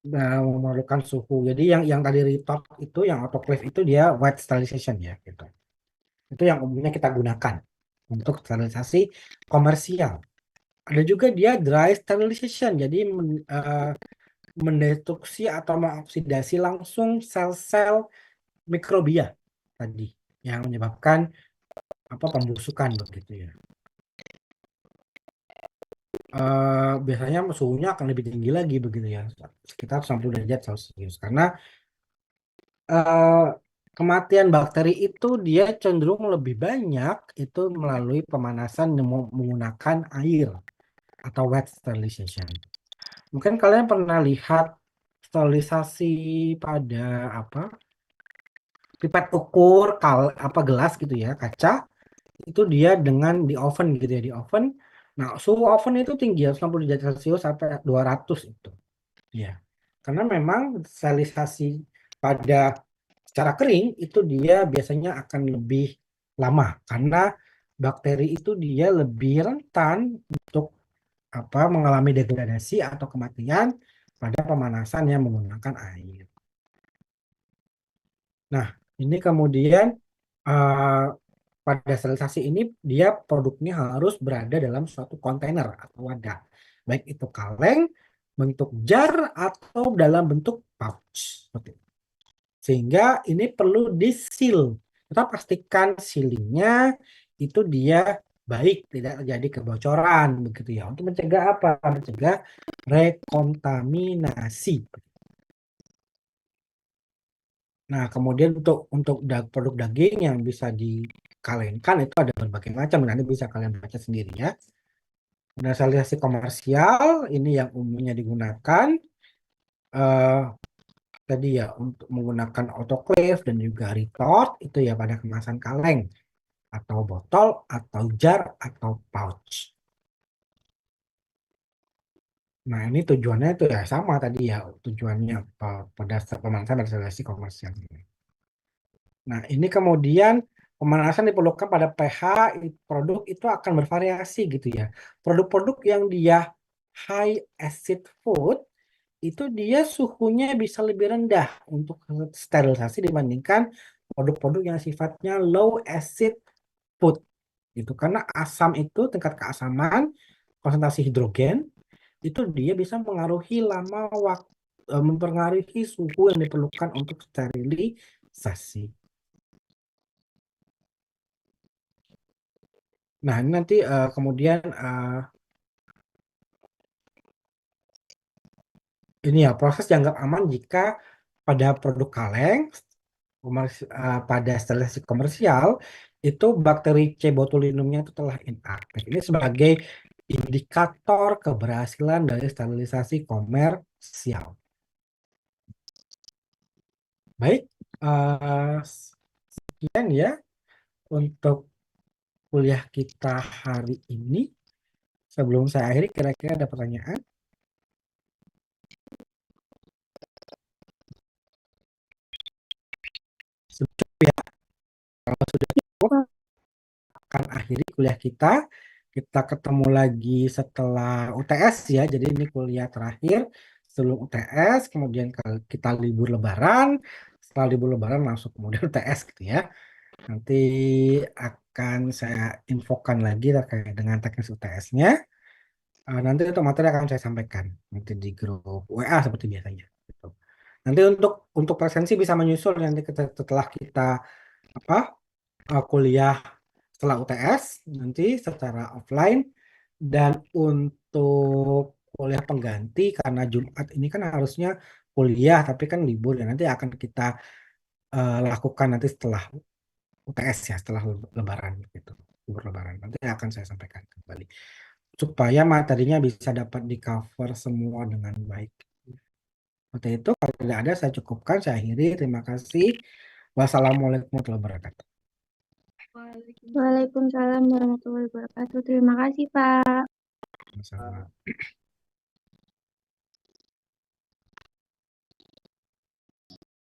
memerlukan suhu. Jadi yang tadi retort itu, yang autoclave itu dia wet sterilization ya gitu. Itu yang umumnya kita gunakan untuk sterilisasi komersial. Ada juga dia dry sterilization. Jadi mendestruksi atau mengoksidasi langsung sel-sel mikrobia tadi yang menyebabkan apa pembusukan begitu ya. Biasanya suhunya akan lebih tinggi lagi begitu ya, sekitar 90 derajat Celcius karena eh, kematian bakteri itu dia cenderung lebih banyak itu melalui pemanasan menggunakan air atau wet sterilization. Mungkin kalian pernah lihat sterilisasi pada apa pipet ukur apa gelas gitu ya kaca itu dia dengan di oven gitu ya di oven. Nah suhu oven itu tinggi 60 derajat Celcius sampai 200 itu ya karena memang sterilisasi pada secara kering itu dia biasanya akan lebih lama karena bakteri itu dia lebih rentan untuk apa mengalami degradasi atau kematian pada pemanasan yang menggunakan air. Nah, ini kemudian eh, pada sterilisasi ini dia produknya harus berada dalam suatu kontainer atau wadah, baik itu kaleng, bentuk jar atau dalam bentuk pouch. Seperti itu. Sehingga ini perlu di-seal. Kita pastikan sealingnya itu dia baik, tidak terjadi kebocoran begitu ya. Untuk mencegah apa? Mencegah rekontaminasi. Nah, kemudian untuk produk daging yang bisa dikalengkan itu ada berbagai macam. Nanti bisa kalian baca sendiri ya. Naturalisasi komersial ini yang umumnya digunakan eh, tadi ya untuk menggunakan autoclave dan juga retort itu ya pada kemasan kaleng atau botol atau jar atau pouch. Nah, ini tujuannya itu ya sama tadi ya, tujuannya pada pemanasan pada seleksi komersial. Nah, ini kemudian pemanasan diperlukan pada pH produk itu akan bervariasi gitu ya. Produk-produk yang dia high acid food itu dia suhunya bisa lebih rendah untuk sterilisasi dibandingkan produk-produk yang sifatnya low acid food gitu. Karena asam itu tingkat keasaman, konsentrasi hidrogen itu dia bisa mengaruhi lama waktu mempengaruhi suhu yang diperlukan untuk sterilisasi. Nah, ini nanti kemudian ini ya proses dianggap aman jika pada produk kaleng pada sterilisasi komersial itu bakteri C botulinumnya itu telah inaktif. Ini sebagai indikator keberhasilan dari sterilisasi komersial. Baik, sekian ya untuk kuliah kita hari ini. Sebelum saya akhiri, kira-kira ada pertanyaan? Sudah ya? Kalau sudah cukup, akan akhiri kuliah kita. Kita ketemu lagi setelah UTS ya. Jadi ini kuliah terakhir sebelum UTS. Kemudian kita libur Lebaran. Setelah libur Lebaran langsung kemudian UTS gitu ya. Nanti akan saya infokan lagi terkait dengan teknis UTS-nya. Nanti untuk materi akan saya sampaikan nanti di grup WA seperti biasanya. Gitu. Nanti untuk presensi bisa menyusul nanti setelah kita apa kuliah setelah UTS nanti secara offline dan untuk kuliah pengganti karena Jumat ini kan harusnya kuliah tapi kan libur ya nanti akan kita lakukan nanti setelah UTS ya setelah Lebaran gitu libur Lebaran nanti akan saya sampaikan kembali supaya materinya bisa dapat di cover semua dengan baik. Seperti itu kalau tidak ada saya cukupkan saya akhiri terima kasih wassalamualaikum warahmatullahi wabarakatuh. Waalaikumsalam warahmatullahi wabarakatuh. Terima kasih, Pak. Sama-sama.